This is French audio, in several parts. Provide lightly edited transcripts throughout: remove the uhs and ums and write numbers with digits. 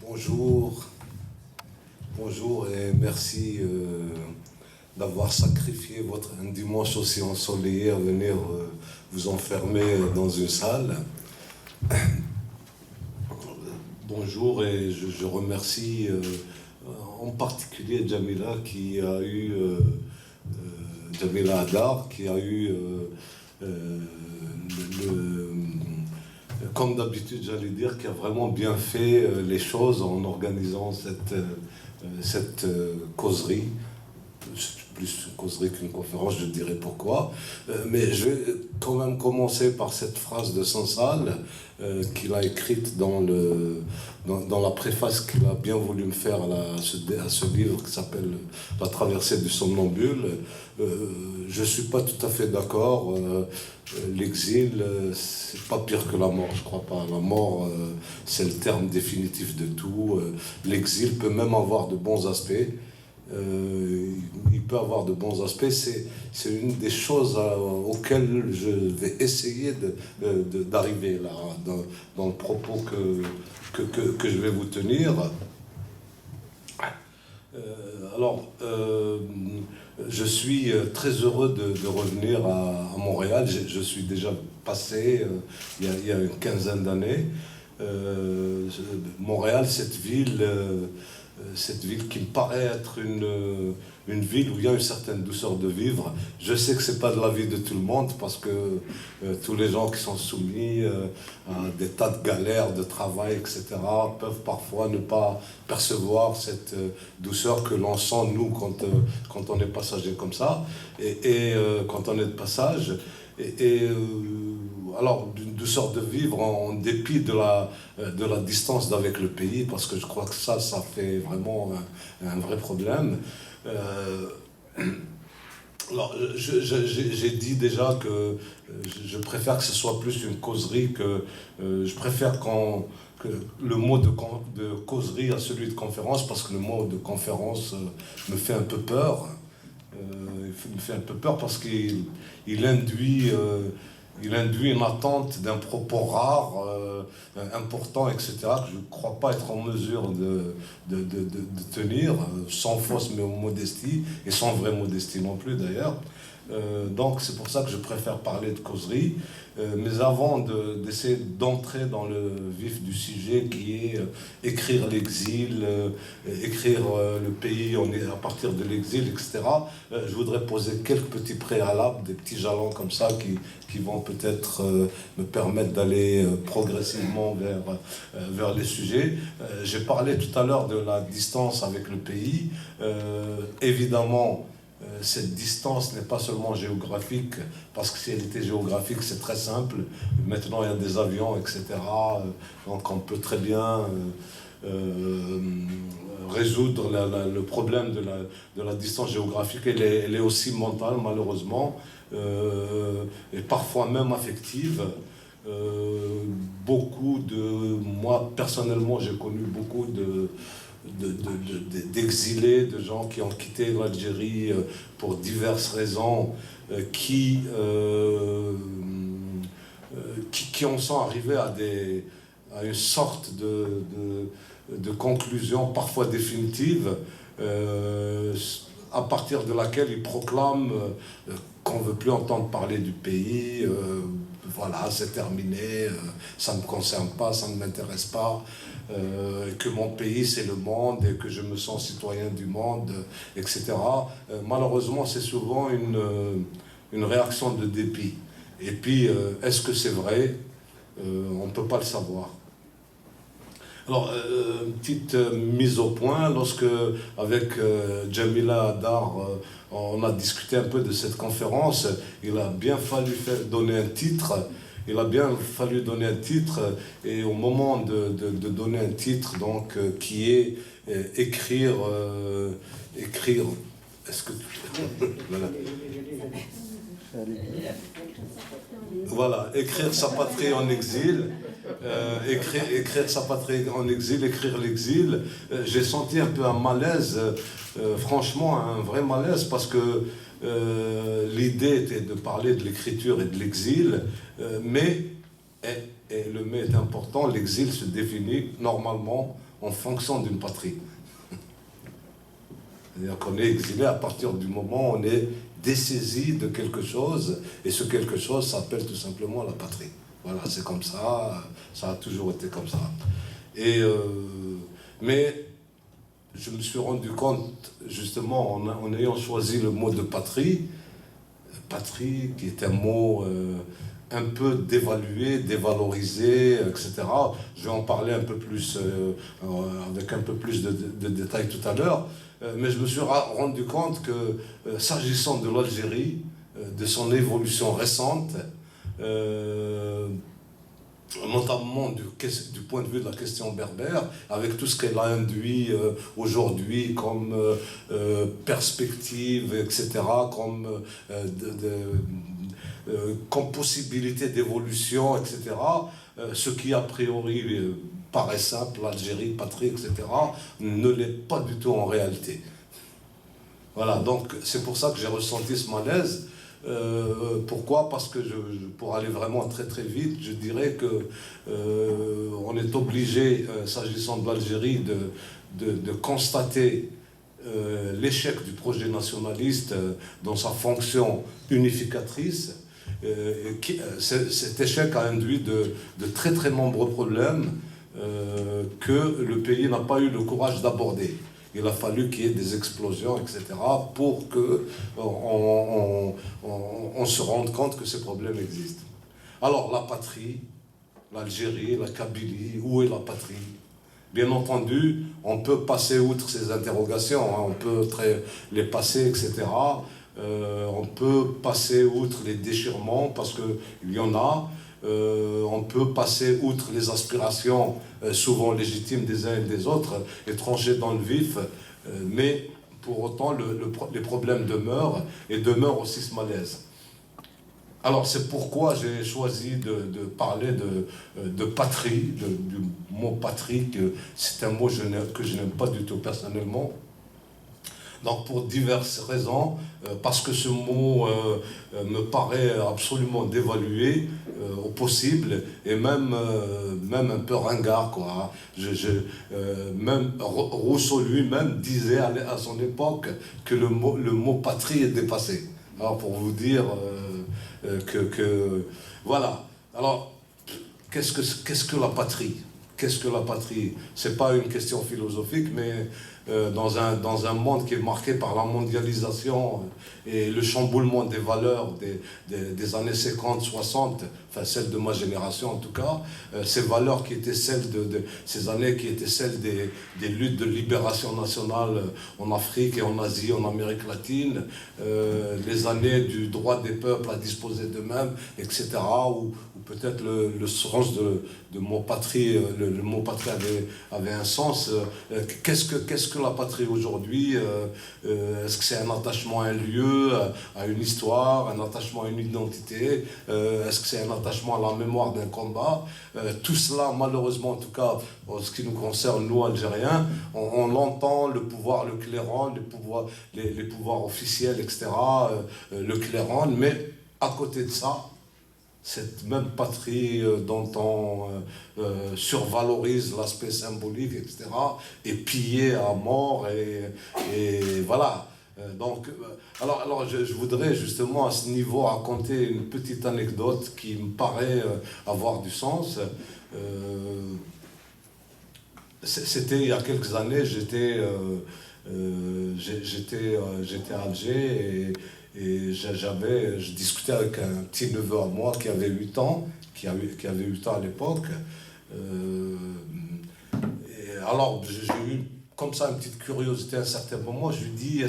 Bonjour, bonjour et merci d'avoir sacrifié un dimanche aussi ensoleillé à venir vous enfermer dans une salle. Bonjour et je remercie en particulier Jamila qui a eu Jamila Hadar qui a eu comme d'habitude, j'allais dire, qui a vraiment bien fait les choses en organisant cette causerie. C'est plus une causerie qu'une conférence, je dirais pourquoi. Mais je vais quand même commencer par cette phrase de Sansal qu'il a écrite dans la préface qu'il a bien voulu me faire à ce livre qui s'appelle La traversée du somnambule. Je ne suis pas tout à fait d'accord. L'exil, c'est pas pire que la mort, je crois pas. La mort, c'est le terme définitif de tout. L'exil peut même avoir de bons aspects. Il peut avoir de bons aspects. C'est une des choses auxquelles je vais essayer d'arriver là, dans le propos que je vais vous tenir. Je suis très heureux de revenir à Montréal. Je suis déjà passé il y a une quinzaine d'années. Montréal, cette ville qui me paraît être une ville où il y a une certaine douceur de vivre. Je sais que c'est pas de la vie de tout le monde parce que tous les gens qui sont soumis à des tas de galères, de travail, etc., peuvent parfois ne pas percevoir cette douceur que l'on sent, nous, quand on est passager comme ça, et quand on est de passage. Alors, d'une douceur de vivre en dépit de la distance d'avec le pays, parce que je crois que ça fait vraiment un vrai problème. Alors, j'ai dit déjà que je préfère que ce soit plus une causerie que... je préfère que le mot de causerie à celui de conférence, parce que le mot de conférence me fait un peu peur. Il me fait un peu peur parce qu'il induit une attente d'un propos rare, important, etc., que je ne crois pas être en mesure de tenir, sans fausse modestie, et sans vraie modestie non plus d'ailleurs. Donc c'est pour ça que je préfère parler de causerie. Mais avant d'essayer d'entrer dans le vif du sujet qui est écrire l'exil, écrire le pays à partir de l'exil, etc., je voudrais poser quelques petits préalables, des petits jalons comme ça qui vont peut-être me permettre d'aller progressivement vers les sujets. J'ai parlé tout à l'heure de la distance avec le pays. Évidemment, cette distance n'est pas seulement géographique, parce que si elle était géographique, c'est très simple. Maintenant, il y a des avions, etc. Donc, on peut très bien résoudre le problème de la distance géographique. Elle est aussi mentale, malheureusement, et parfois même affective. Moi, personnellement, j'ai connu beaucoup d'exilés, de gens qui ont quitté l'Algérie pour diverses raisons, qui en sont arrivés à une sorte de conclusion parfois définitive, à partir de laquelle ils proclament qu'on ne veut plus entendre parler du pays, voilà, c'est terminé, ça ne me concerne pas, ça ne m'intéresse pas, que mon pays c'est le monde et que je me sens citoyen du monde, etc. Malheureusement, c'est souvent une réaction de dépit. Et puis, est-ce que c'est vrai? On ne peut pas le savoir. Alors, une petite mise au point, lorsque, avec Jamila Hadar, on a discuté un peu de cette conférence, il a bien fallu donner un titre. Et au moment de donner un titre, donc, qui est écrire... Est-ce que... Voilà, écrire sa patrie en exil, écrire sa patrie en exil, écrire l'exil. J'ai senti un peu un malaise, franchement un vrai malaise, parce que l'idée était de parler de l'écriture et de l'exil, mais et le mais est important, l'exil se définit normalement en fonction d'une patrie. C'est-à-dire qu'on est exilé à partir du moment où on est dessaisi de quelque chose, et ce quelque chose s'appelle tout simplement la patrie. Voilà, c'est comme ça a toujours été comme ça. Mais je me suis rendu compte, justement, en ayant choisi le mot de patrie qui est un mot un peu dévalué, dévalorisé, etc. Je vais en parler un peu plus, avec un peu plus de détails tout à l'heure. Mais je me suis rendu compte que, s'agissant de l'Algérie, de son évolution récente, notamment du point de vue de la question berbère, avec tout ce qu'elle a induit aujourd'hui comme perspective, etc., comme possibilité d'évolution, etc., ce qui a priori paraît simple, l'Algérie, patrie, etc., ne l'est pas du tout en réalité. Voilà, donc c'est pour ça que j'ai ressenti ce malaise. Pourquoi? Parce que pour aller vraiment très très vite, je dirais que on est obligé, s'agissant de l'Algérie, de constater l'échec du projet nationaliste dans sa fonction unificatrice. Cet échec a induit de très très nombreux problèmes que le pays n'a pas eu le courage d'aborder. Il a fallu qu'il y ait des explosions, etc., pour qu'on se rende compte que ces problèmes existent. Alors, la patrie, l'Algérie, la Kabylie, où est la patrie? Bien entendu, on peut passer outre ces interrogations, hein, on peut les passer, etc. On peut passer outre les déchirements, parce qu'il y en a. On peut passer outre les aspirations souvent légitimes des uns et des autres et trancher dans le vif, mais pour autant les problèmes demeurent et demeurent aussi ce malaise. Alors c'est pourquoi j'ai choisi de parler de patrie, du mot patrie, que c'est un mot que je n'aime pas du tout personnellement. Donc pour diverses raisons, parce que ce mot me paraît absolument dévalué au possible, et même un peu ringard, quoi. Même Rousseau lui-même disait à son époque que le mot patrie est dépassé. Alors pour vous dire voilà. Alors qu'est-ce que la patrie? Qu'est-ce que la patrie? C'est pas une question philosophique, mais dans un monde qui est marqué par la mondialisation et le chamboulement des valeurs des années 50, 60, enfin celles de ma génération en tout cas, ces valeurs qui étaient celles ces années qui étaient celles des luttes de libération nationale en Afrique et en Asie, en Amérique latine, les années du droit des peuples à disposer d'eux-mêmes, etc., où peut-être le sens de mot patrie, le mot patrie avait un sens. Qu'est-ce que la patrie aujourd'hui? Est-ce que c'est un attachement à un lieu, à une histoire, un attachement à une identité? Est-ce que c'est un attachement à la mémoire d'un combat? Tout cela, malheureusement, en tout cas, en ce qui nous concerne, nous, Algériens, on l'entend, le pouvoir, le clairon, les pouvoirs officiels, etc., le clairon, mais à côté de ça, cette même patrie dont on survalorise l'aspect symbolique, etc., est pillée à mort, et voilà. Donc, alors je voudrais justement à ce niveau raconter une petite anecdote qui me paraît avoir du sens. C'était il y a quelques années, j'étais à Alger, et je discutais avec un petit neveu à moi qui avait 8 ans, qui avait 8 ans à l'époque. Alors j'ai eu comme ça une petite curiosité à un certain moment. Je lui dis,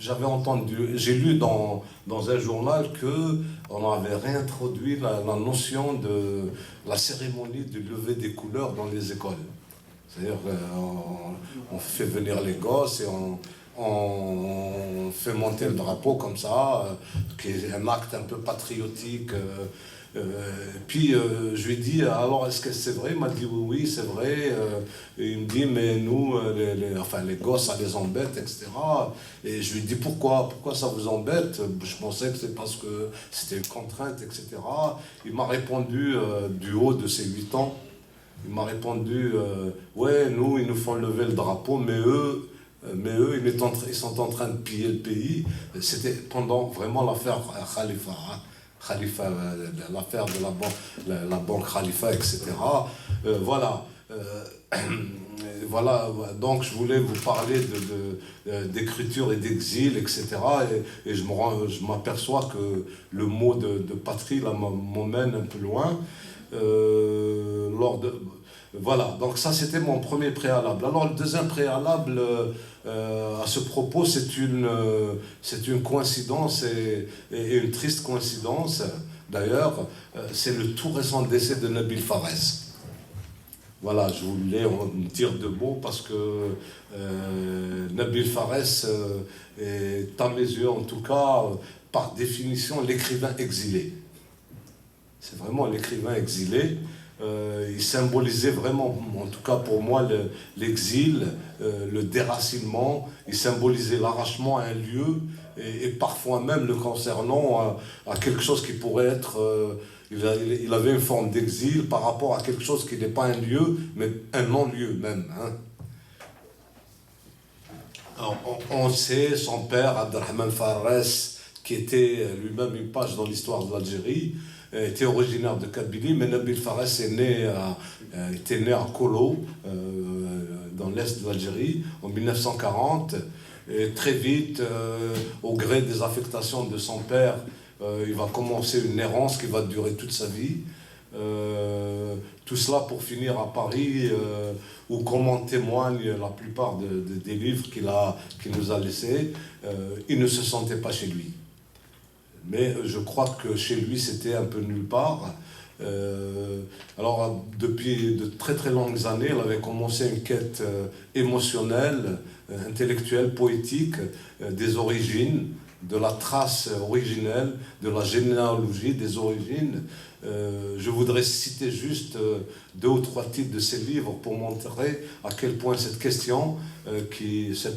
j'avais entendu, j'ai lu dans un journal qu'on avait réintroduit la notion de la cérémonie du lever des couleurs dans les écoles. C'est-à-dire qu'on fait venir les gosses et on fait monter le drapeau comme ça, qui est un acte un peu patriotique, Puis je lui ai dit, alors est-ce que c'est vrai? Il m'a dit oui, oui, c'est vrai. Et il me dit, mais nous, les gosses, ça les embête, etc. Et je lui ai dit, pourquoi ça vous embête? Je pensais que c'est parce que c'était une contrainte, etc. Il m'a répondu du haut de ses 8 ans. Il m'a répondu, ouais, nous, ils nous font lever le drapeau, mais eux, ils sont en train de piller le pays. C'était pendant vraiment l'affaire Khalifa, hein. Khalifa, l'affaire de la banque Khalifa, etc. Voilà. Voilà, donc je voulais vous parler d'écriture et d'exil, etc. Et je m'aperçois que le mot de patrie là, m'emmène un peu loin. Voilà, donc ça c'était mon premier préalable. Alors le deuxième préalable à ce propos, c'est une coïncidence et une triste coïncidence. D'ailleurs, c'est le tout récent décès de Nabil Farès. Voilà, je voulais en dire 2 mots parce que Nabil Farès est, à mes yeux en tout cas, par définition, l'écrivain exilé. C'est vraiment l'écrivain exilé. Il symbolisait vraiment, en tout cas pour moi, l'exil, le déracinement. Il symbolisait l'arrachement à un lieu et parfois même le concernant à quelque chose qui pourrait être... il avait une forme d'exil par rapport à quelque chose qui n'est pas un lieu, mais un non-lieu même. Hein. Alors, on sait, son père, Abdelrahman Farès, qui était lui-même une page dans l'histoire de l'Algérie, était originaire de Kabylie, mais Nabil Farès était né à Kolo, dans l'est de l'Algérie, en 1940. Et très vite, au gré des affectations de son père, il va commencer une errance qui va durer toute sa vie. Tout cela pour finir à Paris, où, comme en témoignent la plupart des livres qu'il nous a laissés, il ne se sentait pas chez lui. Mais je crois que chez lui, c'était un peu nulle part. Alors, depuis de très très longues années, il avait commencé une quête émotionnelle, intellectuelle, poétique, des origines, de la trace originelle, de la généalogie des origines. Je voudrais citer juste 2 ou 3 titres de ses livres pour montrer à quel point cette question,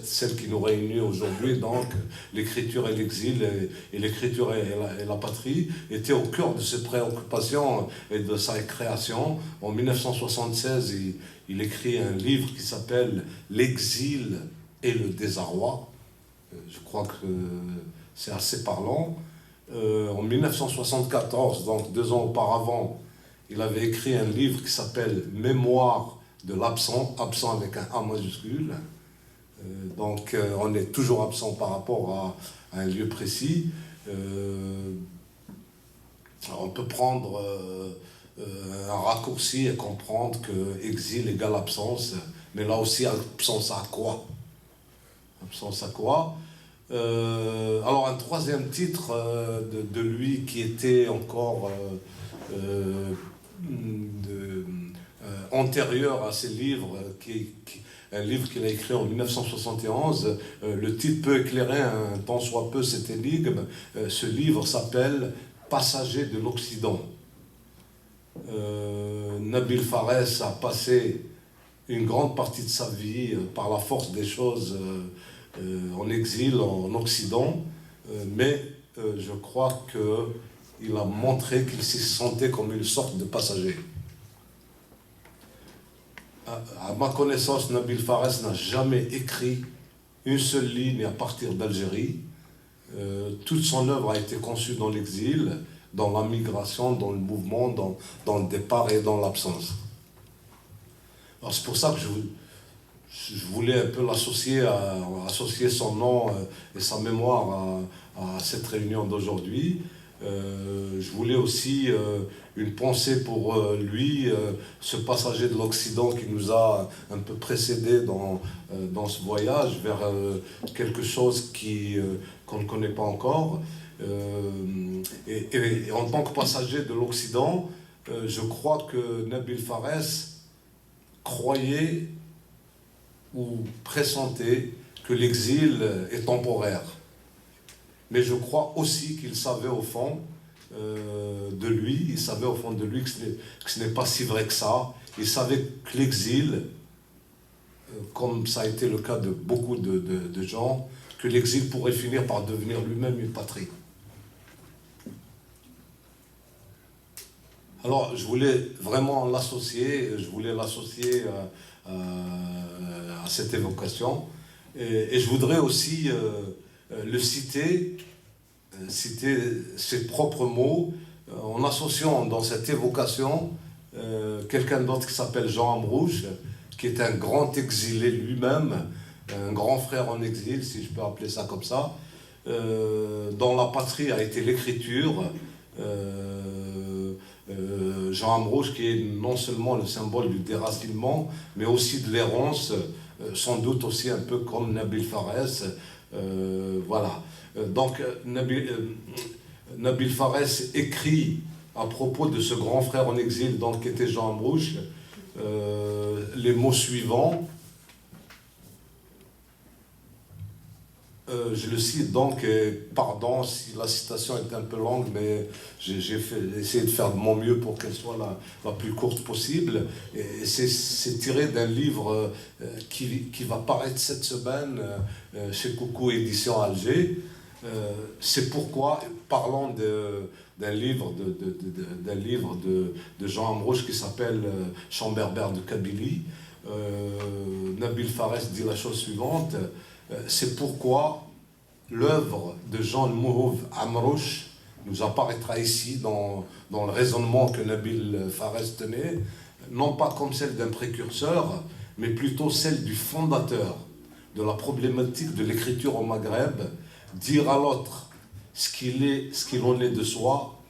celle qui nous réunit aujourd'hui, donc l'écriture et l'exil, et l'écriture et la patrie, était au cœur de ses préoccupations et de sa création. En 1976, il écrit un livre qui s'appelle « L'exil et le désarroi ». Je crois que c'est assez parlant. En 1974, donc 2 ans auparavant, il avait écrit un livre qui s'appelle « Mémoire de l'absent », absent avec un A majuscule. Donc on est toujours absent par rapport à un lieu précis. On peut prendre un raccourci et comprendre que exil égale absence, mais là aussi absence à quoi? Absence à quoi? Alors un 3e titre de lui qui était encore antérieur à ses livres, un livre qu'il a écrit en 1971. Le titre peut éclairer un tant soit peu cette énigme. Ce livre s'appelle « Passager de l'Occident ». Nabil Farès a passé une grande partie de sa vie, par la force des choses, en exil, en Occident, mais je crois qu'il a montré qu'il s'y sentait comme une sorte de passager. À ma connaissance, Nabil Farès n'a jamais écrit une seule ligne à partir d'Algérie. Toute son œuvre a été conçue dans l'exil, dans la migration, dans le mouvement, dans le départ et dans l'absence. Alors c'est pour ça que je voulais un peu associer son nom et sa mémoire à cette réunion d'aujourd'hui. Je voulais aussi une pensée pour lui, ce passager de l'Occident qui nous a un peu précédés dans ce voyage vers quelque chose qu'on ne connaît pas encore. Et en tant que passager de l'Occident, je crois que Nabil Farès croyait ou pressentait que l'exil est temporaire. Mais je crois aussi qu'il savait au fond de lui, il savait au fond de lui que ce n'est pas si vrai que ça. Il savait que l'exil, comme ça a été le cas de beaucoup de gens, que l'exil pourrait finir par devenir lui-même une patrie. Alors, je voulais vraiment l'associer, à cette évocation. Et je voudrais aussi le citer ses propres mots, en associant dans cette évocation quelqu'un d'autre qui s'appelle Jean Amrouche, qui est un grand exilé lui-même, un grand frère en exil, si je peux appeler ça comme ça, dont la patrie a été l'écriture. Jean Amrouche, qui est non seulement le symbole du déracinement, mais aussi de l'errance, sans doute aussi un peu comme Nabil Farès. Voilà. Donc Nabil Farès écrit à propos de ce grand frère en exil, donc, qui était Jean Amrouche, les mots suivants. Je le cite donc, pardon si la citation est un peu longue, mais j'ai essayé de faire de mon mieux pour qu'elle soit la plus courte possible. Et c'est tiré d'un livre qui va paraître cette semaine chez Coucou Édition Alger. C'est pourquoi, parlant d'un livre de Jean Amrouche qui s'appelle Chamberbère de Kabylie, Nabil Farès dit la chose suivante. C'est pourquoi l'œuvre de Jean Mouhouv Amrouche nous apparaîtra ici dans le raisonnement que Nabil Farès tenait, non pas comme celle d'un précurseur, mais plutôt celle du fondateur de la problématique de l'écriture au Maghreb, dire à l'autre ce qu'il en est de soi,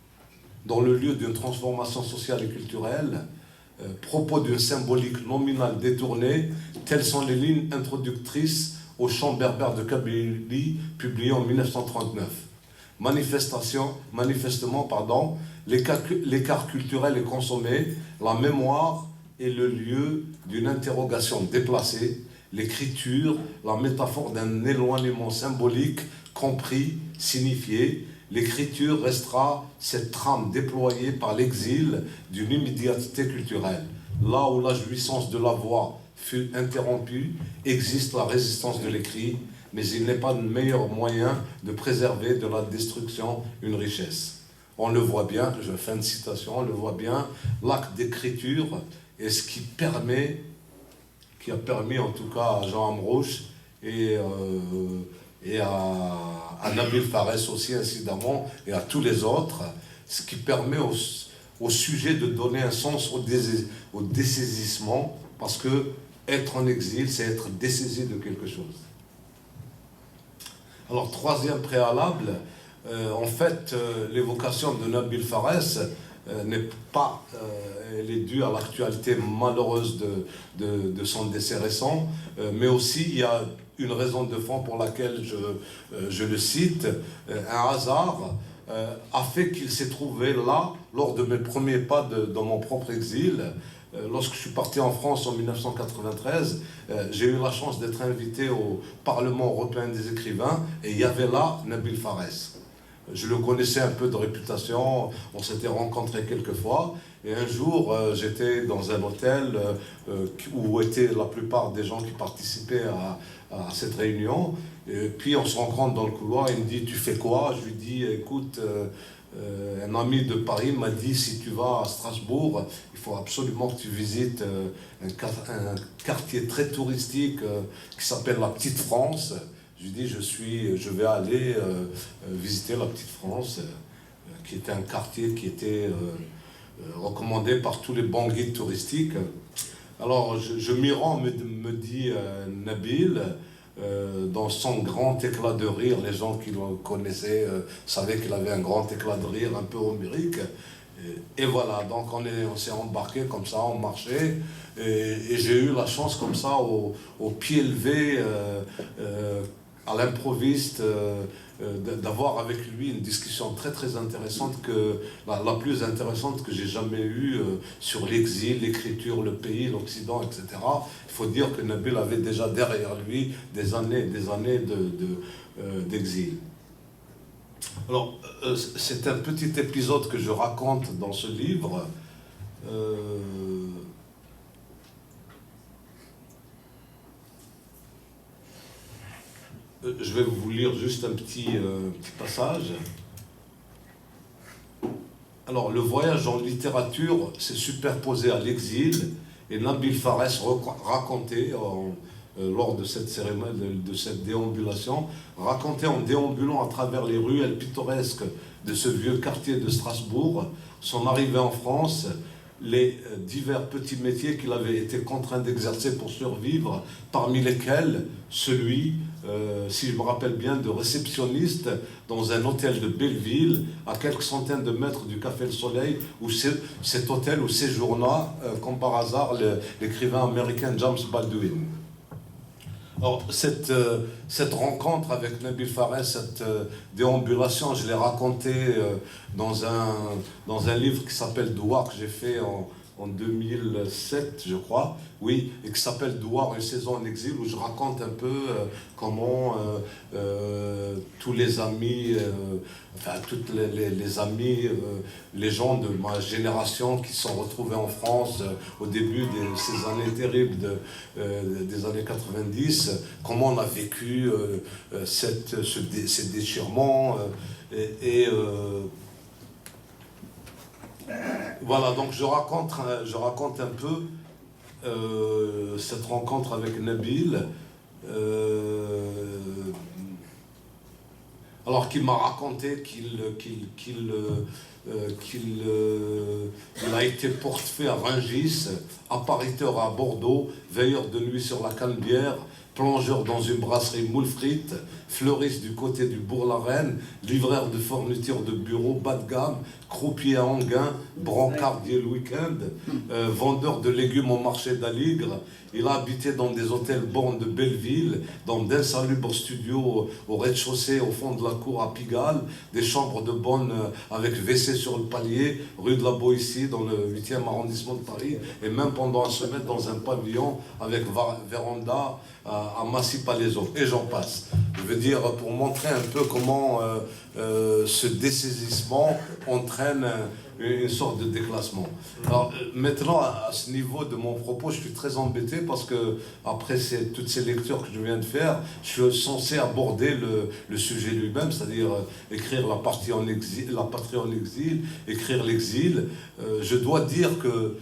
dans le lieu d'une transformation sociale et culturelle, propos d'une symbolique nominale détournée, telles sont les lignes introductrices au chant berbère de Kabylie, publié en 1939. Manifestement, l'écart culturel est consommé, la mémoire est le lieu d'une interrogation déplacée, l'écriture, la métaphore d'un éloignement symbolique, compris, signifié. L'écriture restera cette trame déployée par l'exil d'une immédiateté culturelle. Là où la jouissance de la voix fut interrompue, existe la résistance de l'écrit, mais il n'est pas le meilleur moyen de préserver de la destruction une richesse. On le voit bien, fin de citation, on le voit bien, l'acte d'écriture est ce qui a permis en tout cas à Jean Amrouche et à Nabil Farès aussi incidemment, et à tous les autres, ce qui permet au sujet de donner un sens au dessaisissement, parce que être en exil, c'est être dessaisi de quelque chose. Alors, troisième préalable, en fait, l'évocation de Nabil Farès n'est pas, elle est due à l'actualité malheureuse de son décès récent, mais aussi il y a une raison de fond pour laquelle je le cite. Un hasard a fait qu'il s'est trouvé là, lors de mes premiers pas dans mon propre exil. Lorsque je suis parti en France en 1993, j'ai eu la chance d'être invité au Parlement européen des écrivains, et il y avait là Nabil Farès. Je le connaissais un peu de réputation, on s'était rencontrés quelques fois, et un jour j'étais dans un hôtel où étaient la plupart des gens qui participaient à cette réunion, et puis on se rencontre dans le couloir, il me dit « Tu fais quoi ?» Je lui dis « Écoute, un ami de Paris m'a dit « Si tu vas à Strasbourg, il faut absolument que tu visites un quartier très touristique qui s'appelle la Petite France. » Je lui dis je vais aller visiter la Petite France, qui était un quartier qui était recommandé par tous les bons guides touristiques. Alors je m'y rends, me dit Nabil, dans son grand éclat de rire. Les gens qui le connaissaient savaient qu'il avait un grand éclat de rire un peu homérique. Et voilà, donc on s'est embarqué comme ça, on marchait, et j'ai eu la chance comme ça, au pied levé, à l'improviste, d'avoir avec lui une discussion très très intéressante, la plus intéressante que j'ai jamais eue sur l'exil, l'écriture, le pays, l'Occident, etc. Il faut dire que Nabil avait déjà derrière lui des années d'exil. Alors, c'est un petit épisode que je raconte dans ce livre. Je vais vous lire juste un petit passage. Alors, le voyage en littérature s'est superposé à l'exil et Nabil Fares racontait, lors de cette cérémonie, de cette déambulation, racontait en déambulant à travers les ruelles pittoresques de ce vieux quartier de Strasbourg, son arrivée en France, les divers petits métiers qu'il avait été contraint d'exercer pour survivre, parmi lesquels celui, si je me rappelle bien, de réceptionniste dans un hôtel de Belleville, à quelques centaines de mètres du Café Le Soleil, où cet hôtel où séjourna, comme par hasard, l'écrivain américain James Baldwin. Alors, cette rencontre avec Nabil Fares, cette déambulation, je l'ai racontée dans un livre qui s'appelle Douar, que j'ai fait en 2007, je crois, oui, et qui s'appelle Douar, une saison en exil, où je raconte un peu comment tous les amis, toutes les amis, les gens de ma génération qui sont retrouvés en France au début de ces années terribles des années 90, comment on a vécu ces déchirements voilà, donc je raconte un peu cette rencontre avec Nabil, alors qu'il m'a raconté qu'il a été porte-fée à Rungis, appariteur à Bordeaux, veilleur de nuit sur la Canebière, plongeur dans une brasserie moule frites, fleuriste du côté du Bourg-la-Reine, livreur de fournitures de bureau bas de gamme, croupier à Enghien, brancardier le week-end, vendeur de légumes au marché d'Aligre. Il a habité dans des hôtels bornes de Belleville, dans d'insalubres studios au rez-de-chaussée, au fond de la cour à Pigalle, des chambres de bonne avec WC sur le palier, rue de la Boétie, dans le 8e arrondissement de Paris, et même pendant un semaine dans un pavillon avec véranda à Massy-Palaiseau, et j'en passe. Je veux dire, pour montrer un peu comment ce dessaisissement entraîne une sorte de déclassement. Alors maintenant, à ce niveau de mon propos, je suis très embêté parce que après toutes ces lectures que je viens de faire, je suis censé aborder le sujet lui-même, c'est-à-dire écrire la patrie en exil, écrire l'exil. Je dois dire que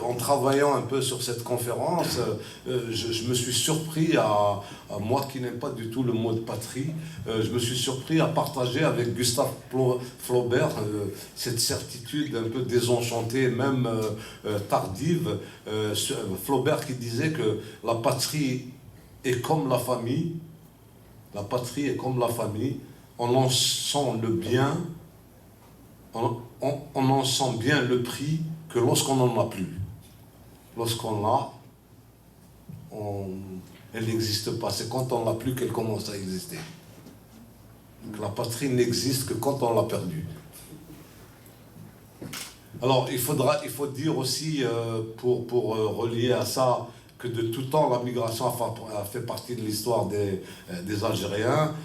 en travaillant un peu sur cette conférence, je me suis surpris à moi qui n'aime pas du tout le mot de patrie, je me suis surpris à partager avec Gustave Flaubert cette certitude un peu désenchantée, même tardive. Flaubert qui disait que la patrie est comme la famille, on en sent le bien, on en sent bien le prix que lorsqu'on n'en a plus. Lorsqu'on l'a, elle n'existe pas. C'est quand on l'a plus qu'elle commence à exister. Donc la patrie n'existe que quand on l'a perdue. Alors il faut dire aussi, pour relier à ça, que de tout temps la migration a fait partie de l'histoire des Algériens,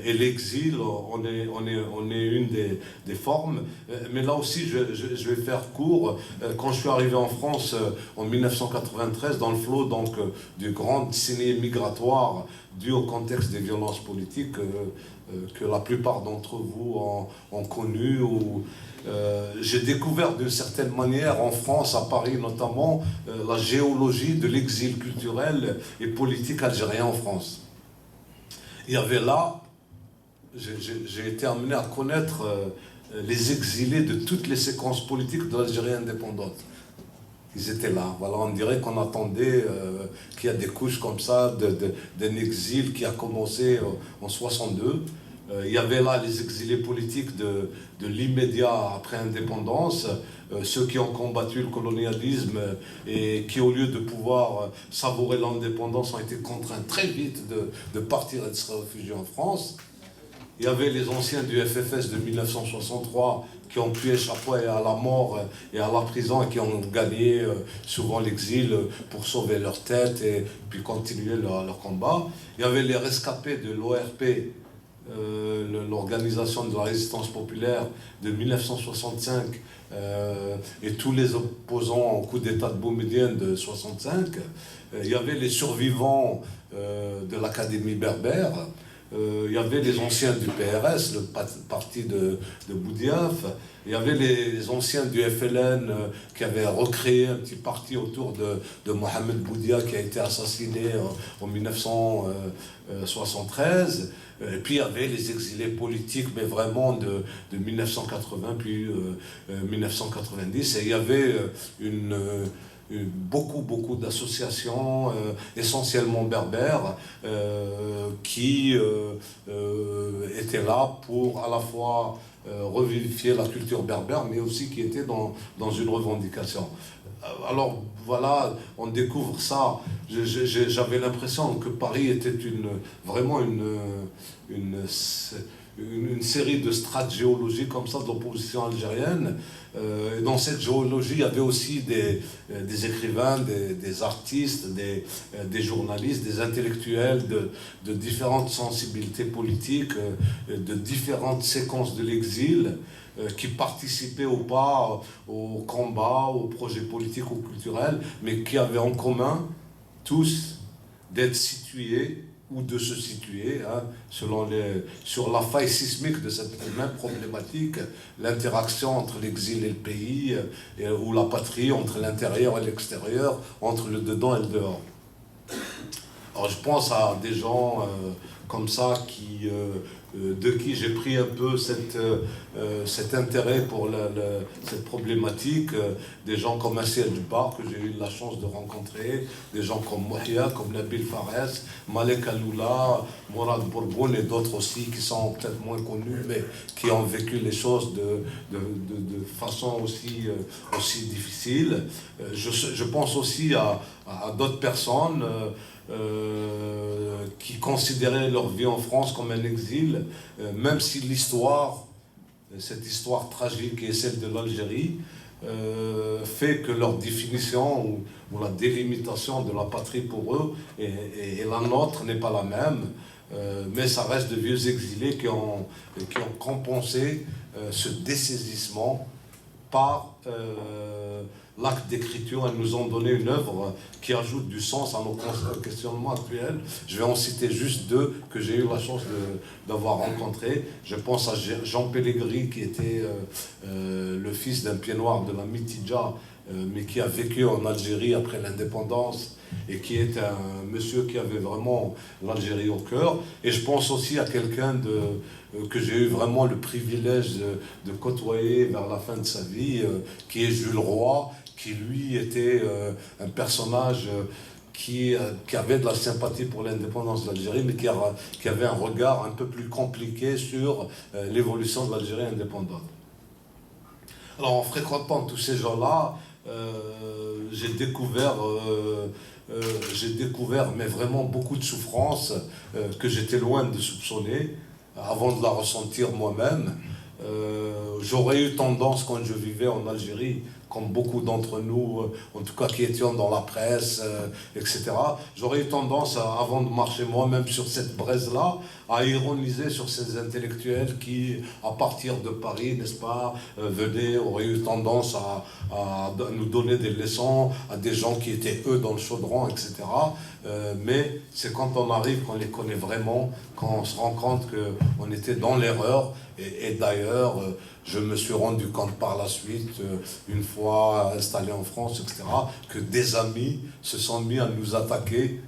et l'exil on est une des formes. Mais là aussi je vais faire court. Quand je suis arrivé en France en 1993, dans le flot donc du grand décennie migratoire dû au contexte des violences politiques que la plupart d'entre vous ont connu, j'ai découvert d'une certaine manière en France, à Paris notamment, la géologie de l'exil culturel et politique algérien en France. Il y avait là, j'ai été amené à connaître les exilés de toutes les séquences politiques de l'Algérie indépendante. Ils étaient là. Voilà, on dirait qu'on attendait qu'il y a des couches comme ça d'un exil qui a commencé en 62. Il y avait là les exilés politiques de l'immédiat après indépendance, ceux qui ont combattu le colonialisme et qui, au lieu de pouvoir savourer l'indépendance, ont été contraints très vite de partir et de se réfugier en France. Il y avait les anciens du FFS de 1963 qui ont pu échapper à la mort et à la prison et qui ont gagné souvent l'exil pour sauver leur tête et puis continuer leur combat. Il y avait les rescapés de l'ORP l'organisation de la résistance populaire de 1965 et tous les opposants au coup d'État de Boumedienne de 65. Il y avait les survivants de l'Académie berbère, il y avait les anciens du PRS, le parti de Boudiaf, il y avait les anciens du FLN qui avaient recréé un petit parti autour de Mohamed Boudia qui a été assassiné en 1973. Et puis il y avait les exilés politiques, mais vraiment de 1980 puis 1990. Et il y avait beaucoup d'associations, essentiellement berbères, qui étaient là pour à la fois revivifier la culture berbère, mais aussi qui étaient dans une revendication. Alors voilà, on découvre ça. J'avais l'impression que Paris était vraiment une série de strates géologiques comme ça de l'opposition algérienne. Et dans cette géologie, il y avait aussi des écrivains, des artistes, des journalistes, des intellectuels de différentes sensibilités politiques, de différentes séquences de l'exil, qui participaient ou pas au combat, aux projets politiques ou culturels, mais qui avaient en commun tous d'être situés ou de se situer, hein, sur la faille sismique de cette même problématique, l'interaction entre l'exil et le pays, ou la patrie, entre l'intérieur et l'extérieur, entre le dedans et le dehors. Alors je pense à des gens comme ça de qui j'ai pris un peu cet intérêt pour cette problématique, des gens comme Assiel Djoubar, que j'ai eu la chance de rencontrer, des gens comme Mouhia, comme Nabil Fares, Malek Aloula, Mourad Bourboun et d'autres aussi qui sont peut-être moins connus, mais qui ont vécu les choses de façon aussi difficile. Je pense aussi à d'autres personnes qui considéraient leur vie en France comme un exil, même si cette histoire tragique est celle de l'Algérie, fait que leur définition ou la délimitation de la patrie pour eux et la nôtre n'est pas la même, mais ça reste de vieux exilés qui ont compensé ce dessaisissement par l'acte d'écriture. Elles nous ont donné une œuvre qui ajoute du sens à nos questionnements actuels. Je vais en citer juste deux que j'ai eu la chance d'avoir rencontrés. Je pense à Jean Pellegrini, qui était le fils d'un pied noir de la Mitidja, mais qui a vécu en Algérie après l'indépendance et qui est un monsieur qui avait vraiment l'Algérie au cœur. Et je pense aussi à quelqu'un que j'ai eu vraiment le privilège de côtoyer vers la fin de sa vie, qui est Jules Roy, qui lui était un personnage qui avait de la sympathie pour l'indépendance de l'Algérie, mais qui avait un regard un peu plus compliqué sur l'évolution de l'Algérie indépendante. Alors en fréquentant tous ces gens-là, j'ai découvert, mais vraiment beaucoup de souffrances que j'étais loin de soupçonner, avant de la ressentir moi-même. J'aurais eu tendance, quand je vivais en Algérie, comme beaucoup d'entre nous, en tout cas qui étions dans la presse, etc., j'aurais eu tendance, avant de marcher moi-même sur cette braise-là, à ironiser sur ces intellectuels qui, à partir de Paris, n'est-ce pas, auraient eu tendance à nous donner des leçons, à des gens qui étaient, eux, dans le chaudron, etc. Mais c'est quand on arrive, qu'on les connaît vraiment, quand on se rend compte qu'on était dans l'erreur. Et d'ailleurs, je me suis rendu compte par la suite, une fois installé en France, etc., que des amis se sont mis à nous attaquer,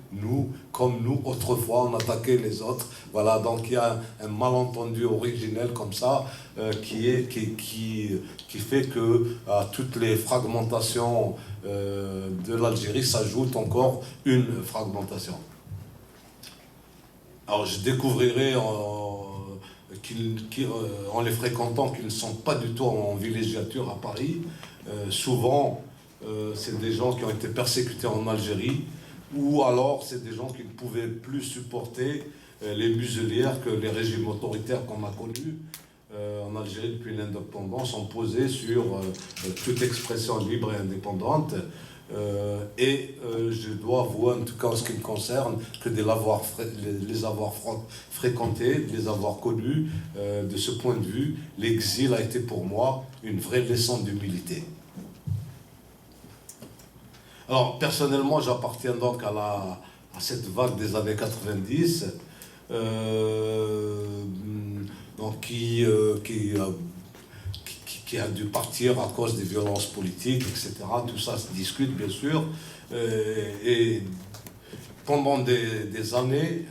comme nous, autrefois, on attaquait les autres. Voilà, donc il y a un malentendu originel comme ça, qui fait que à toutes les fragmentations de l'Algérie s'ajoute encore une fragmentation. Alors je découvrirai en les fréquentant qu'ils ne sont pas du tout en villégiature à Paris. Souvent, c'est des gens qui ont été persécutés en Algérie, ou alors c'est des gens qui ne pouvaient plus supporter les muselières que les régimes autoritaires qu'on a connus en Algérie depuis l'indépendance ont posé sur toute expression libre et indépendante. Je dois avouer, en tout cas en ce qui me concerne, que de les avoir fréquentés, de les avoir connus, de ce point de vue, l'exil a été pour moi une vraie leçon d'humilité. Alors, personnellement, j'appartiens donc à cette vague des années 90, donc qui a dû partir à cause des violences politiques, etc. Tout ça se discute, bien sûr. Et pendant des années,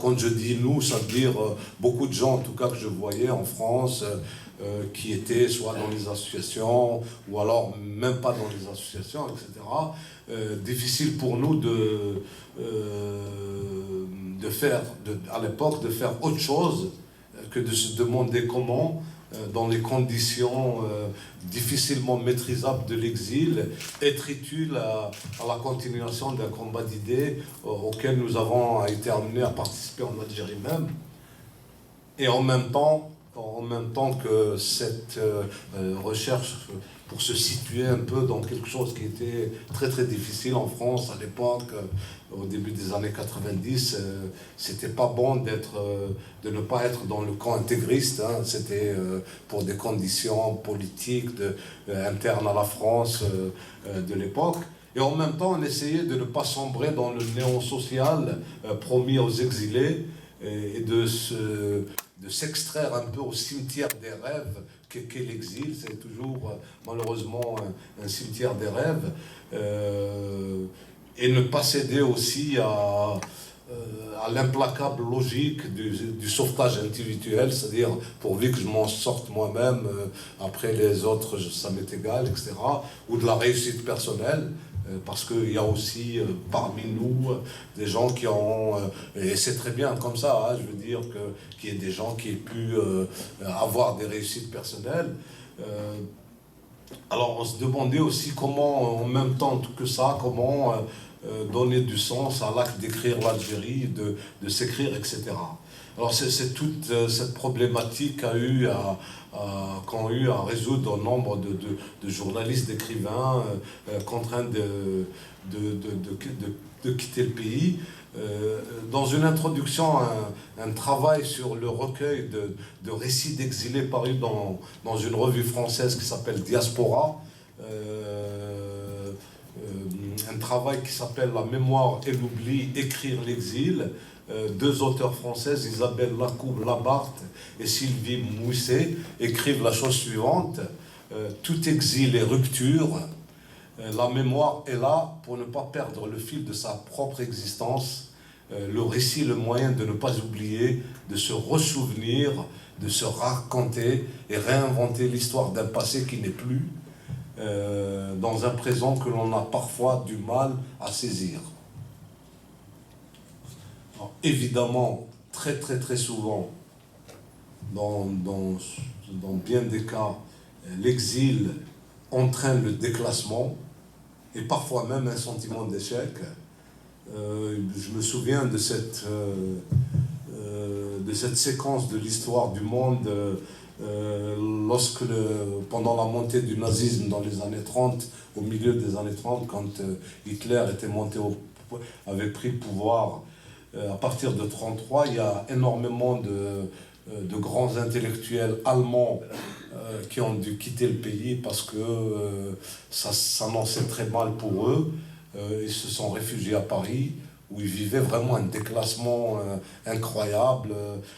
quand je dis nous, ça veut dire beaucoup de gens, en tout cas, que je voyais en France, qui étaient soit dans les associations, ou alors même pas dans les associations, etc. Difficile pour nous à l'époque, de faire autre chose que de se demander comment, dans les conditions difficilement maîtrisables de l'exil, être utile à la continuation d'un combat d'idées auquel nous avons été amenés à participer en Algérie même. Et en même temps que cette recherche pour se situer un peu dans quelque chose qui était très très difficile en France à l'époque, au début des années 90, c'était pas bon de ne pas être dans le camp intégriste, hein. C'était pour des conditions politiques internes à la France de l'époque. Et en même temps, on essayait de ne pas sombrer dans le néant social promis aux exilés et de s'extraire un peu au cimetière des rêves qu'est l'exil. C'est toujours malheureusement un cimetière des rêves, et ne pas céder aussi à l'implacable logique du sauvetage individuel, c'est-à-dire pourvu que je m'en sorte moi-même, après les autres ça m'est égal, etc., ou de la réussite personnelle. Parce qu'il y a aussi parmi nous des gens qui ont, et c'est très bien comme ça, hein, je veux dire qu'il y ait des gens qui aient pu avoir des réussites personnelles. Alors on se demandait aussi comment, en même temps que ça, comment donner du sens à l'acte d'écrire l'Algérie, de s'écrire, etc. Alors c'est toute cette problématique qu'ont eu à résoudre un nombre de journalistes, d'écrivains contraints de quitter le pays. Dans une introduction, un travail sur le recueil de récits d'exilés paru dans une revue française qui s'appelle Diaspora, un travail qui s'appelle La mémoire et l'oubli, écrire l'exil. Deux auteurs françaises, Isabelle Lacoub-Labarthe et Sylvie Mousset, écrivent la chose suivante: tout exil est rupture. La mémoire est là pour ne pas perdre le fil de sa propre existence. Le récit, le moyen de ne pas oublier, de se ressouvenir, de se raconter et réinventer l'histoire d'un passé qui n'est plus, dans un présent que l'on a parfois du mal à saisir. Alors, évidemment, très très très souvent, dans bien des cas, l'exil entraîne le déclassement et parfois même un sentiment d'échec. Je me souviens de cette séquence de l'histoire du monde lorsque, pendant la montée du nazisme dans les années 30, au milieu des années 30, quand Hitler était avait pris le pouvoir, à partir de 1933, il y a énormément de grands intellectuels allemands qui ont dû quitter le pays parce que ça s'annonçait très mal pour eux. Ils se sont réfugiés à Paris, où ils vivaient vraiment un déclassement incroyable.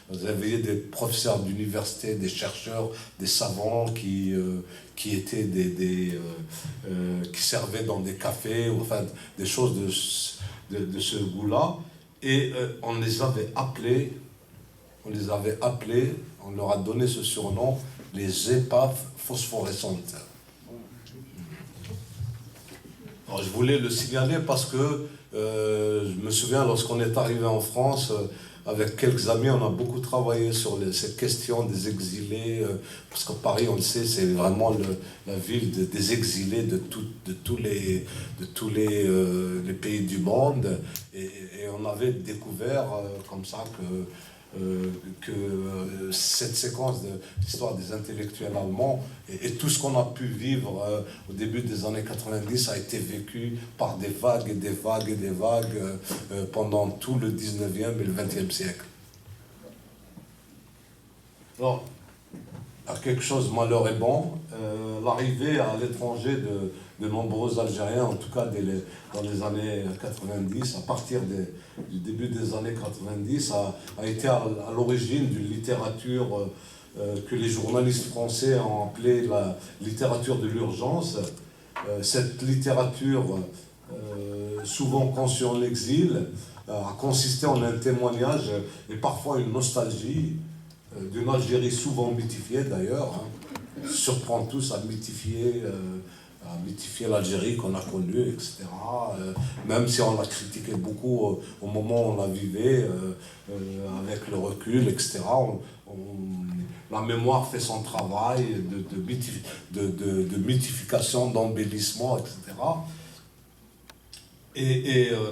Vous avez des professeurs d'université, des chercheurs, des savants qui étaient qui servaient dans des cafés, enfin des choses de ce goût-là. Et on les avait appelés, on leur a donné ce surnom, les épaves phosphorescentes. Alors, je voulais le signaler parce que je me souviens, lorsqu'on est arrivé en France, avec quelques amis, on a beaucoup travaillé sur cette question des exilés, parce que Paris, on le sait, c'est vraiment la ville des exilés de tous les pays du monde. Et on avait découvert comme ça que cette séquence de l'histoire des intellectuels allemands et tout ce qu'on a pu vivre au début des années 90 a été vécu par des vagues et des vagues et des vagues pendant tout le 19e et le 20e siècle. Alors, à quelque chose, malheur est bon, l'arrivée à l'étranger de nombreux Algériens, en tout cas dans les années 90, à partir du début des années 90, a été à l'origine d'une littérature que les journalistes français ont appelée la littérature de l'urgence. Cette littérature, souvent conçue en exil, a consisté en un témoignage et parfois une nostalgie d'une Algérie souvent mythifiée d'ailleurs, hein, surprend tous à mythifier l'Algérie qu'on a connue, etc. Même si on l'a critiqué beaucoup au moment où on la vivait, avec le recul, etc. La mémoire fait son travail de mythification, d'embellissement, etc.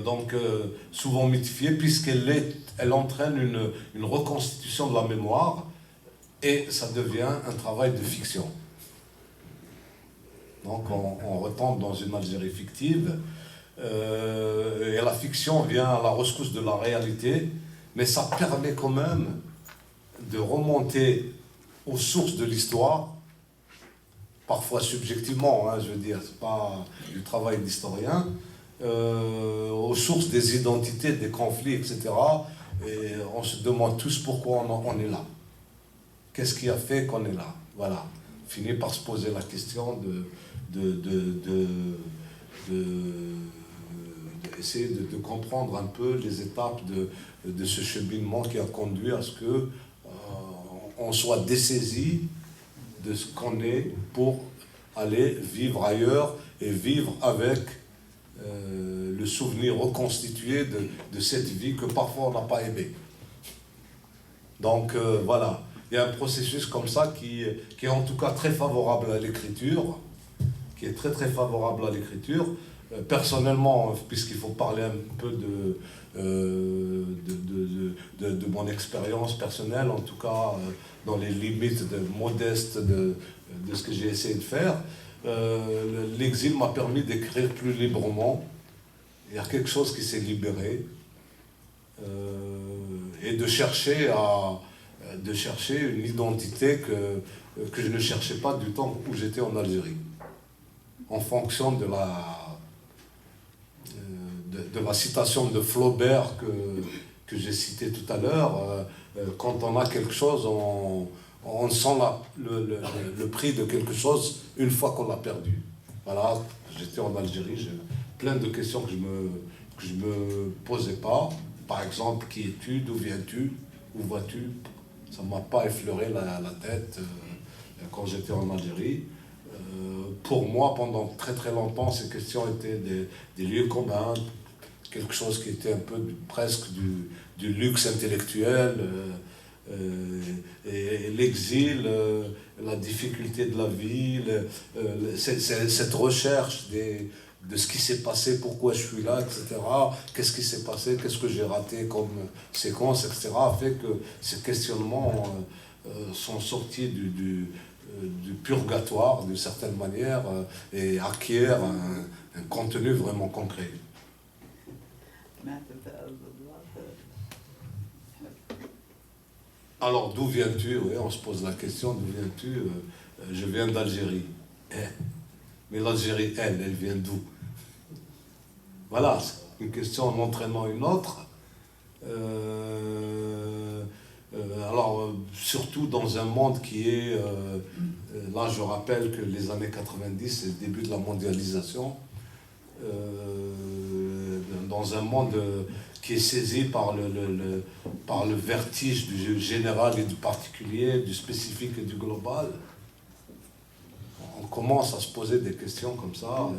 Donc, souvent mythifiée, puisqu'elle entraîne une reconstitution de la mémoire, et ça devient un travail de fiction. Donc, on retombe dans une Algérie fictive, et la fiction vient à la rescousse de la réalité, mais ça permet quand même de remonter aux sources de l'histoire, parfois subjectivement, hein, je veux dire, c'est pas du travail d'historien, aux sources des identités, des conflits, etc. Et on se demande tous pourquoi on est là. Qu'est-ce qui a fait qu'on est là? Voilà. On finit par se poser la question essayer de comprendre un peu les étapes de ce cheminement qui a conduit à ce que on soit dessaisi de ce qu'on est pour aller vivre ailleurs et vivre avec le souvenir reconstitué de cette vie que parfois on n'a pas aimée. Donc voilà, il y a un processus comme ça qui est en tout cas très favorable à l'écriture, qui est très très favorable à l'écriture. Personnellement, puisqu'il faut parler un peu de mon expérience personnelle, en tout cas dans les limites modestes de ce que j'ai essayé de faire, l'exil m'a permis d'écrire plus librement. Il y a quelque chose qui s'est libéré, et de chercher une identité que je ne cherchais pas du temps où j'étais en Algérie, en fonction de la citation de Flaubert que j'ai citée tout à l'heure. Quand on a quelque chose, on sent le prix de quelque chose une fois qu'on l'a perdu. Voilà, j'étais en Algérie, j'ai plein de questions que je me posais pas. Par exemple, qui es-tu, d'où viens-tu, où vas-tu? Ça ne m'a pas effleuré la tête quand j'étais en Algérie. Pour moi, pendant très très longtemps, ces questions étaient des lieux communs, quelque chose qui était un peu presque du luxe intellectuel, et l'exil, la difficulté de la vie, cette recherche de ce qui s'est passé, pourquoi je suis là, etc. Qu'est-ce qui s'est passé, qu'est-ce que j'ai raté comme séquence, etc. a fait que ces questionnements sont sortis du purgatoire, d'une certaine manière, et acquièrent un contenu vraiment concret. Alors, d'où viens-tu? Oui, on se pose la question, d'où viens-tu? Je viens d'Algérie. Mais l'Algérie, elle vient d'où? Voilà, c'est une question en entraînant une autre. Alors, surtout dans un monde qui est... là, je rappelle que les années 90, c'est le début de la mondialisation. Dans un monde qui est saisi par le vertige du général et du particulier, du spécifique et du global, on commence à se poser des questions comme ça.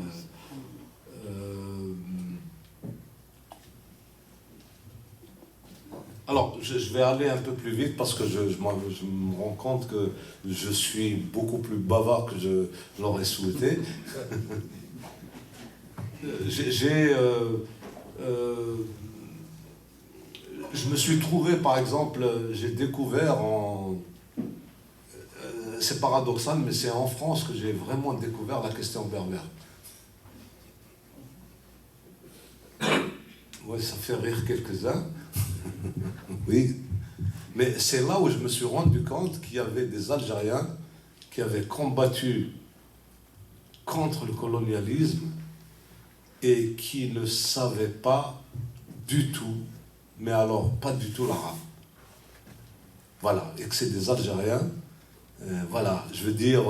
Alors, je vais aller un peu plus vite parce que je me rends compte que je suis beaucoup plus bavard que je l'aurais souhaité. je me suis trouvé, par exemple, j'ai découvert c'est paradoxal, mais c'est en France que j'ai vraiment découvert la question berbère. Oui, ça fait rire quelques-uns. Oui. Mais c'est là où je me suis rendu compte qu'il y avait des Algériens qui avaient combattu contre le colonialisme et qui ne savaient pas du tout, mais alors pas du tout l'arabe. Voilà, et que c'est des Algériens, voilà, je veux dire,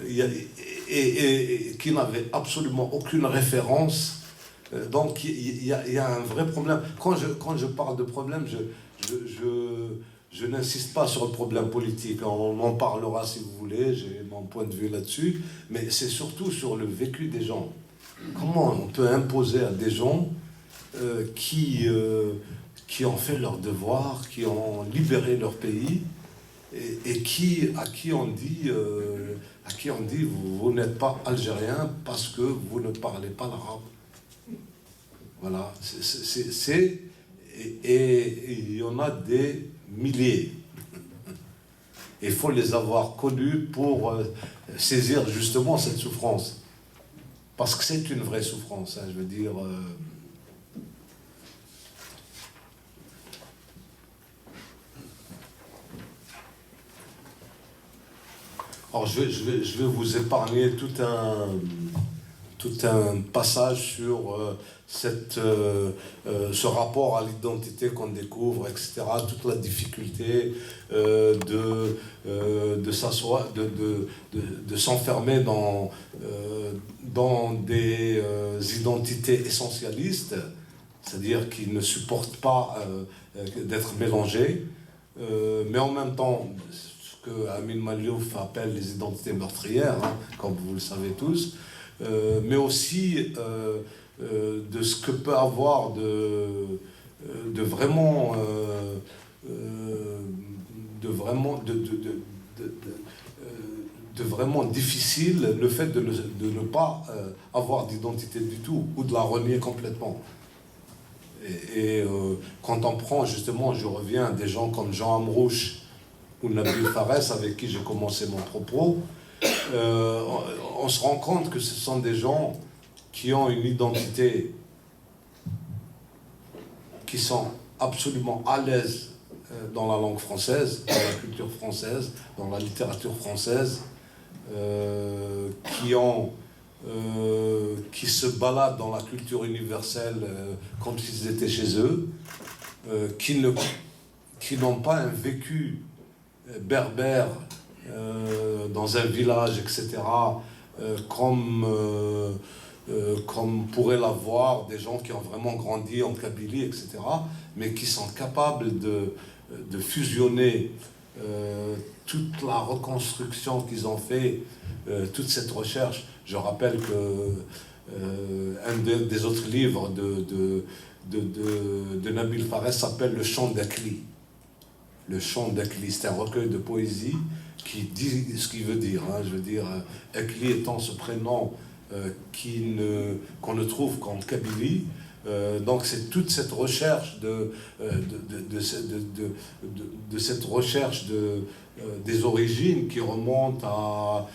et qui n'avaient absolument aucune référence. Donc il y a un vrai problème. Quand je parle de problème, je n'insiste pas sur le problème politique. On en parlera si vous voulez, j'ai mon point de vue là-dessus. Mais c'est surtout sur le vécu des gens. Comment on peut imposer à des gens qui ont fait leur devoir, qui ont libéré leur pays, et à qui on dit vous n'êtes pas algérien parce que vous ne parlez pas l'arabe. Voilà, et il y en a des milliers. Il faut les avoir connus pour saisir justement cette souffrance. Parce que c'est une vraie souffrance, hein, je veux dire. Alors je vais vous épargner tout un passage sur ce rapport à l'identité qu'on découvre, etc. Toute la difficulté de s'asseoir, de s'enfermer dans des identités essentialistes, c'est-à-dire qui ne supportent pas d'être mélangées, mais en même temps, ce que Amin Maalouf appelle les identités meurtrières, hein, comme vous le savez tous, mais aussi de ce que peut avoir de vraiment difficile le fait de ne pas avoir d'identité du tout, ou de la renier complètement. Et quand on prend justement, je reviens à des gens comme Jean Amrouche ou Nabil Fares, avec qui j'ai commencé mon propos, on se rend compte que ce sont des gens qui ont une identité, qui sont absolument à l'aise dans la langue française, dans la culture française, dans la littérature française, qui se baladent dans la culture universelle comme s'ils étaient chez eux, qui n'ont pas un vécu berbère dans un village, etc., comme pourraient l'avoir des gens qui ont vraiment grandi en Kabylie, etc., mais qui sont capables de fusionner toute la reconstruction qu'ils ont fait, toute cette recherche. Je rappelle que un des autres livres de Nabil Fares s'appelle Le Chant d'Akli. Le Chant d'Akli, c'est un recueil de poésie qui dit ce qu'il veut dire. Hein. Je veux dire, Akli étant ce prénom qu'on ne trouve qu'en Kabylie. Donc c'est toute cette recherche cette recherche des origines qui remonte à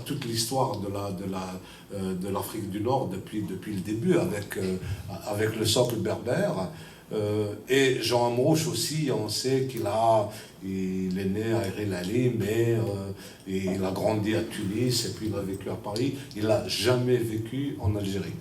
toute l'histoire de l'Afrique du Nord depuis le début avec le socle berbère. Et Jean Amrouche aussi, on sait qu'il est né à El Ali, mais il a grandi à Tunis et puis il a vécu à Paris. Il n'a jamais vécu en Algérie.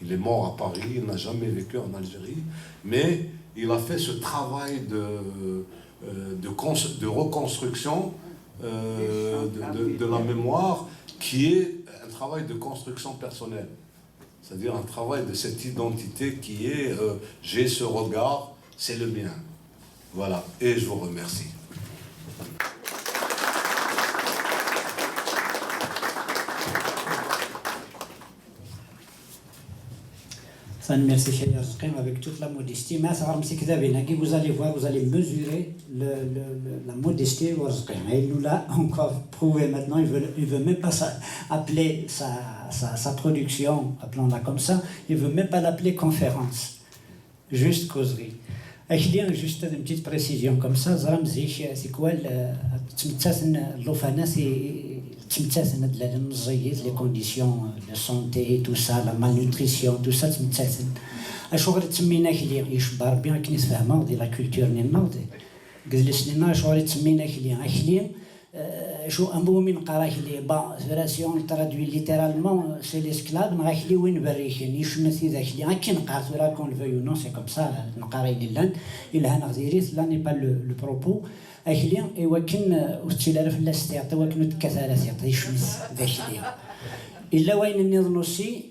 Il est mort à Paris, il n'a jamais vécu en Algérie, mais il a fait ce travail de reconstruction de la mémoire, qui est un travail de construction personnelle. C'est-à-dire un travail de cette identité qui est j'ai ce regard, c'est le mien. Voilà, et je vous remercie. Merci cher Yazqin, avec toute la modestie. Mais vous allez voir, vous allez mesurer la modestie de Yazqin. Il nous l'a encore prouvé maintenant. Il veut même pas appeler sa production, appelons-la comme ça, il veut même pas l'appeler conférence, juste causerie. Juste une petite précision comme ça, c'est quoi les conditions de santé, tout ça, la malnutrition, tout ça, أشغل تسمينا كلي يشبر بيان كني تفهمه ديال لا كولتور نينا جلسنا أشغل تسمينا كلي شو أمومين قرا كلي با فراسيون ترادوي ليترالمون سي ليسكلاف نغا كلي وين بريكين يشمثي ذاك اللي كي نقرا ولا كون فيو نو سي كوم سا نقرا لان إلا هنا غزيريت لا ني با لو بروبو أكلي إوا كن وتشيل في لاستيعطي وكن تكثر يشمث ذاك اللي إلا وين النظام نصي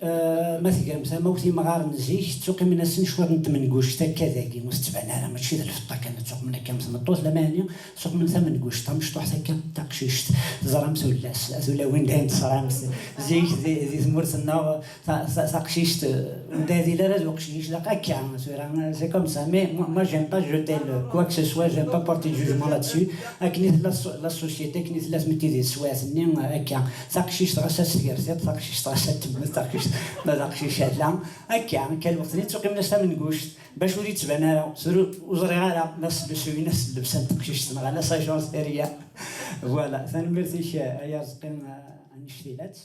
مثلا مثلا موتي مغار نزيك تسوقي من السن شويه من قوش كذاكي مستبعنا انا ماشي الفطه كانت تسوق من كام سنه طوز لمانيا تسوق من ثمن قوش مشطوح هكا تقشيشت زرامس ولاس ولا وين داين زرامس زيك زي ثمرتنا تقشيشت دادي لا راه قشيش لا هكا سي كوم سا مي moi j'aime pas jeter quoi que ce soit j'aime pas porter de jugement là-dessus اكني لا سوسيتي كني ثلاث متي سواسني هكا تقشيش راسات كيرسيت تاكشيش طاشات تما تاكشيش ما تاكشيش هذا هكا كان وقت اللي تسوقي من السما من قوش باش وليت تبان انا سرو وزري على ناس بسوي ناس لبسان تاكشيش تما على ساجونس اريا فوالا ثاني ميرسي يا زقين انشتيلات